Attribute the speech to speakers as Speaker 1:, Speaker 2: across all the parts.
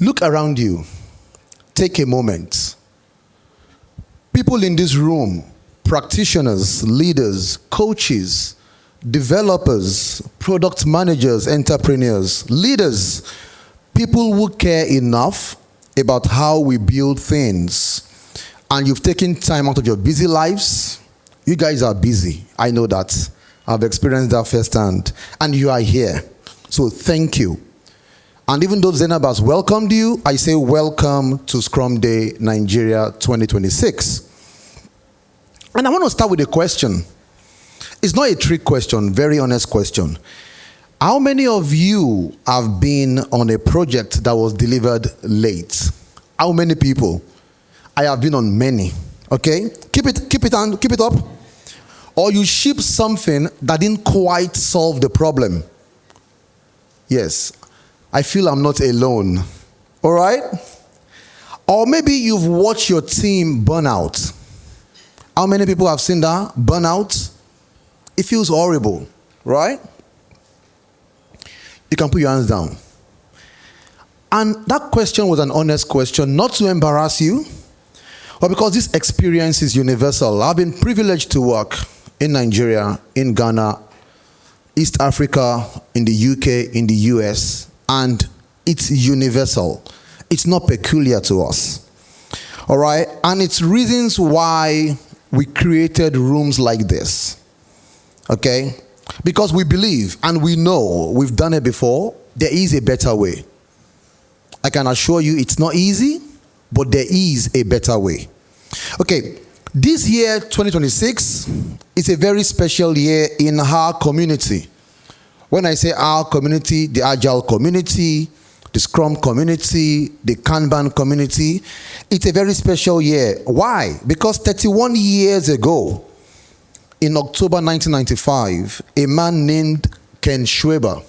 Speaker 1: Look around you. Take a moment. People in this room, practitioners, leaders, coaches, developers, product managers, entrepreneurs, leaders, people who care enough about how we build things. And you've taken time out of your busy lives. You guys are busy. I know that. I've experienced that firsthand. And you are here. So thank you. And even though Zainab has welcomed you, I say welcome to Scrum Day Nigeria 2026. And I want to start with a question. It's not a trick question, very honest question. How many of you have been on a project that was delivered late? How many people? I have been on many. Okay? Keep it up. Or you ship something that didn't quite solve the problem. Yes. I feel I'm not alone. All right? Or maybe you've watched your team burn out. How many people have seen that? Burn out? It feels horrible, right? You can put your hands down. And that question was an honest question, not to embarrass you, but because this experience is universal. I've been privileged to work in Nigeria, in Ghana, East Africa, in the UK, in the US, and it's universal. It's not peculiar to us. All right? And it's reasons why we created rooms like this. Okay? Because we believe and we know, we've done it before, there is a better way. I can assure you it's not easy, but there is a better way. Okay, this year, 2026, is a very special year in our community. When I say our community, the Agile community, the Scrum community, the Kanban community, it's a very special year. Why? Because 31 years ago, in October 1995, a man named Ken Schwaber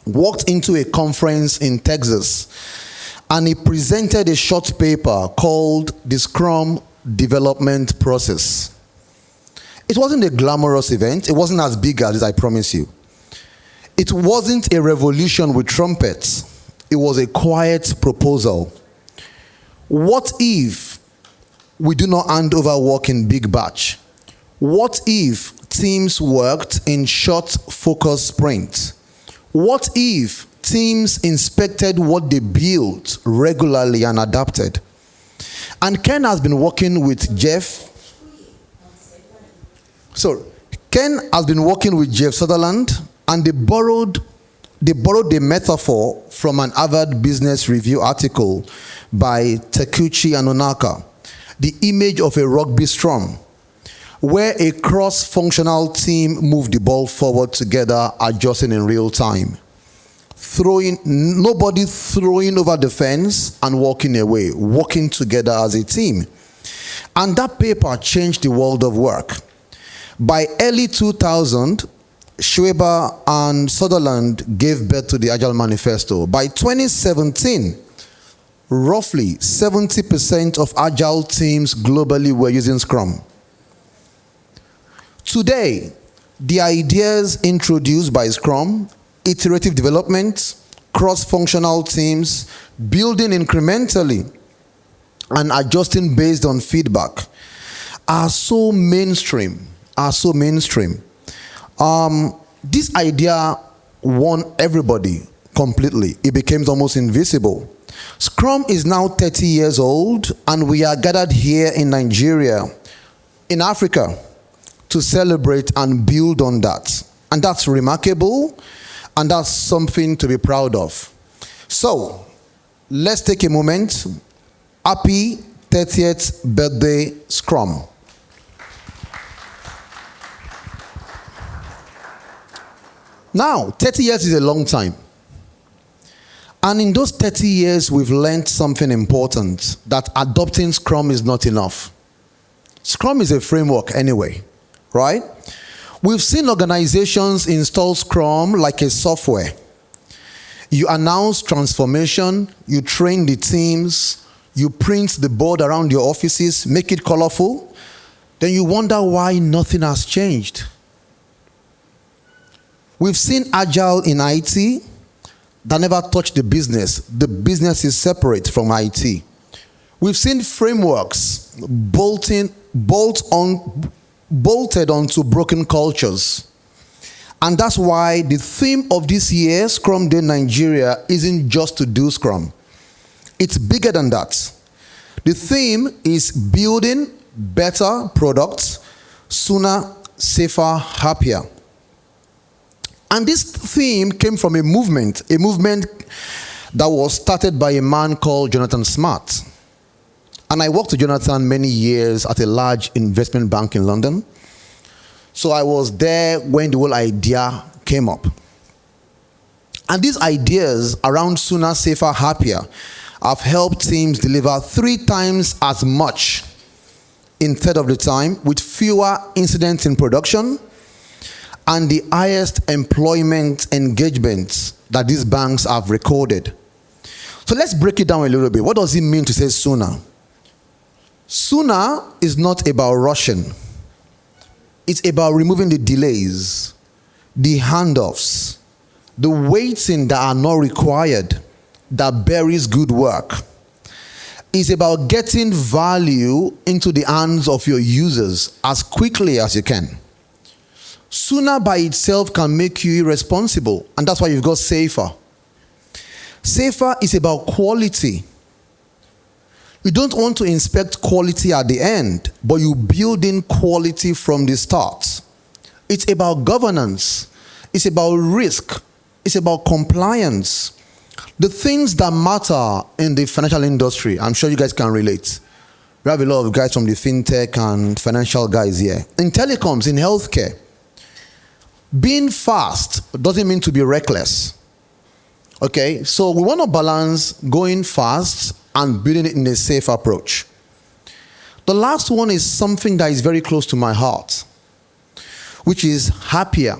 Speaker 1: walked into a conference in Texas and he presented a short paper called the Scrum Development Process. It wasn't a glamorous event. It wasn't as big as this, I promise you. It wasn't a revolution with trumpets. It was a quiet proposal. What if we do not hand over work in big batch? What if teams worked in short focus sprints? What if teams inspected what they built regularly and adapted? And Ken has been working with Jeff. So Ken has been working with Jeff Sutherland, and they borrowed the metaphor from an Harvard Business Review article by Takuchi and Onaka, the image of a rugby scrum, where a cross-functional team moved the ball forward together, adjusting in real time. Nobody throwing over the fence and walking away, working together as a team. And that paper changed the world of work. By early 2000, Schwaber and Sutherland gave birth to the Agile Manifesto. By 2017, roughly 70% of Agile teams globally were using Scrum. Today, the ideas introduced by Scrum, iterative development, cross-functional teams, building incrementally, and adjusting based on feedback are so mainstream. This idea won everybody completely. It became almost invisible. Scrum is now 30 years old, and we are gathered here in Nigeria, in Africa, to celebrate and build on that. And that's remarkable, and that's something to be proud of. So, let's take a moment. Happy 30th birthday, Scrum. Now, 30 years is a long time. And in those 30 years, we've learned something important, that adopting Scrum is not enough. Scrum is a framework anyway, right? We've seen organizations install Scrum like a software. You announce transformation, you train the teams, you print the board around your offices, make it colorful, then you wonder why nothing has changed. We've seen Agile in IT, that never touch the business. The business is separate from IT. We've seen frameworks bolted onto broken cultures. And that's why the theme of this year, Scrum Day Nigeria, isn't just to do Scrum. It's bigger than that. The theme is building better products, sooner, safer, happier. And this theme came from a movement that was started by a man called Jonathan Smart. And I worked with Jonathan many years at a large investment bank in London. So I was there when the whole idea came up. And these ideas around sooner, safer, happier have helped teams deliver 3 times as much in third of the time with fewer incidents in production and the highest employment engagements that these banks have recorded. So let's break it down a little bit. What does it mean to say sooner? Sooner is not about rushing. It's about removing the delays, the handoffs, the waiting that are not required, that buries good work. It's about getting value into the hands of your users as quickly as you can. Sooner by itself can make you irresponsible, and that's why you've got safer. Safer is about quality. You don't want to inspect quality at the end, but you build in quality from the start. It's about governance. It's about risk. It's about compliance. The things that matter in the financial industry, I'm sure you guys can relate. We have a lot of guys from the fintech and financial guys here. In telecoms, in healthcare, being fast doesn't mean to be reckless. Okay, so we want to balance going fast and building it in a safe approach. The last one is something that is very close to my heart, which is happier.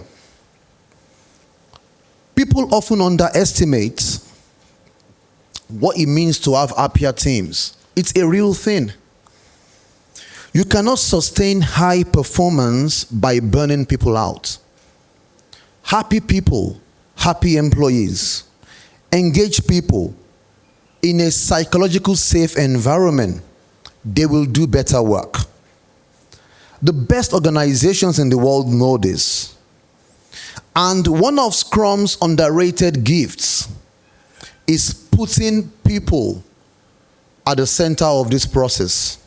Speaker 1: People often underestimate what it means to have happier teams. It's a real thing. You cannot sustain high performance by burning people out. Happy people, happy employees, engaged people in a psychological safe environment, they will do better work. The best organizations in the world know this. And one of Scrum's underrated gifts is putting people at the center of this process.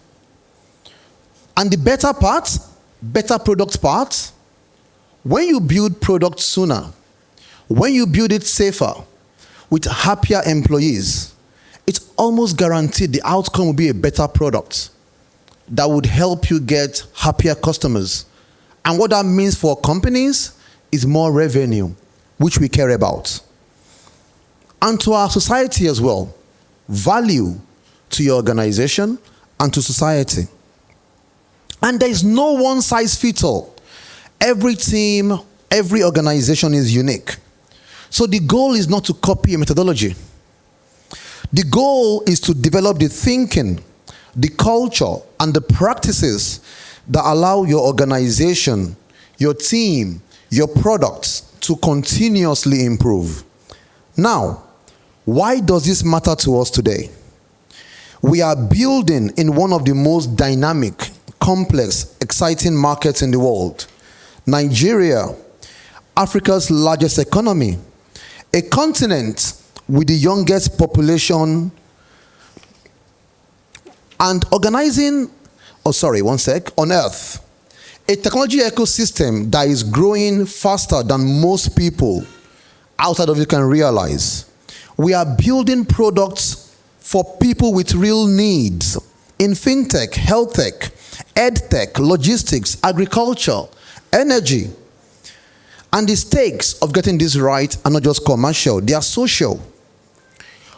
Speaker 1: And the better part, better product part, when you build products sooner, when you build it safer, with happier employees, it's almost guaranteed the outcome will be a better product that would help you get happier customers. And what that means for companies is more revenue, which we care about. And to our society as well, value to your organization and to society. And there is no one size fits all. Every team, every organization is unique. So the goal is not to copy a methodology. The goal is to develop the thinking, the culture, and the practices that allow your organization, your team, your products to continuously improve. Now, why does this matter to us today? We are building in one of the most dynamic, complex, exciting markets in the world. Nigeria, Africa's largest economy, a continent with the youngest population, and on Earth, a technology ecosystem that is growing faster than most people outside of you can realize. We are building products for people with real needs in fintech, health tech, ed tech, logistics, agriculture, energy. And the stakes of getting this right are not just commercial, they are social.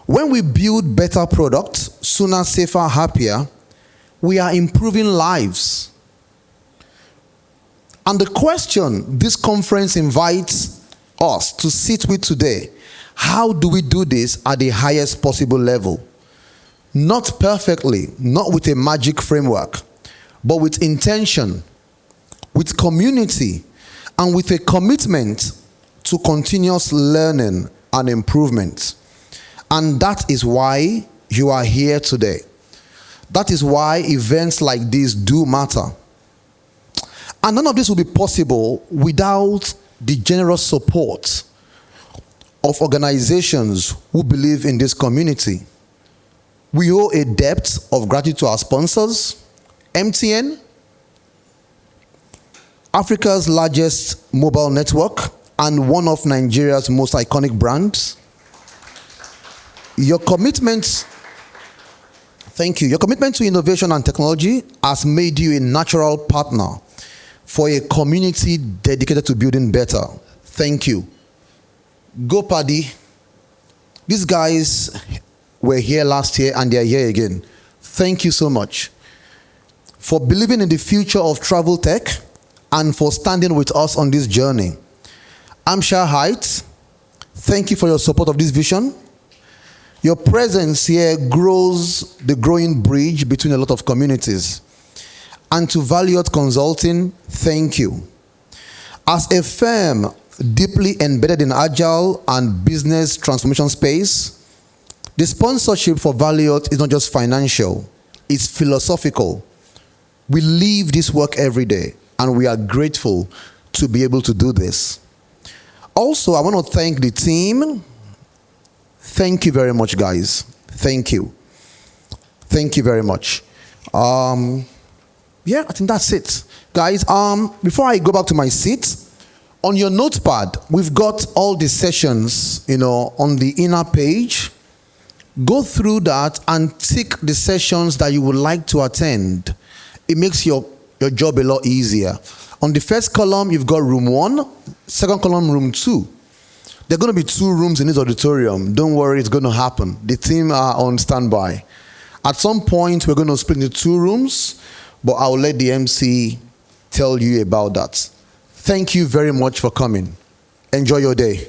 Speaker 1: When we build better products, sooner, safer, happier, we are improving lives. And the question this conference invites us to sit with today, how do we do this at the highest possible level? Not perfectly, not with a magic framework, but with intention, with community, and with a commitment to continuous learning and improvement. And that is why you are here today. That is why events like this do matter. And none of this will be possible without the generous support of organizations who believe in this community. We owe a debt of gratitude to our sponsors, MTN, Africa's largest mobile network, and one of Nigeria's most iconic brands. Your commitment to innovation and technology has made you a natural partner for a community dedicated to building better. Thank you. Go Paddy. These guys were here last year and they're here again. Thank you so much for believing in the future of travel tech and for standing with us on this journey. Amshire Heights, thank you for your support of this vision. Your presence here grows the growing bridge between a lot of communities. And to Valiant Consulting, thank you. As a firm deeply embedded in agile and business transformation space, the sponsorship for Valiant is not just financial, it's philosophical. We live this work every day, and we are grateful to be able to do this. Also, I want to thank the team. Thank you very much, guys. Thank you. Thank you very much. Yeah, I think that's it. Guys, before I go back to my seat, on your notepad, we've got all the sessions, on the inner page. Go through that and tick the sessions that you would like to attend. It makes your job a lot easier. On the first column, you've got room 1, second column, room 2. There are going to be 2 rooms in this auditorium. Don't worry, it's going to happen. The team are on standby. At some point, we're going to split into 2 rooms, but I'll let the MC tell you about that. Thank you very much for coming. Enjoy your day.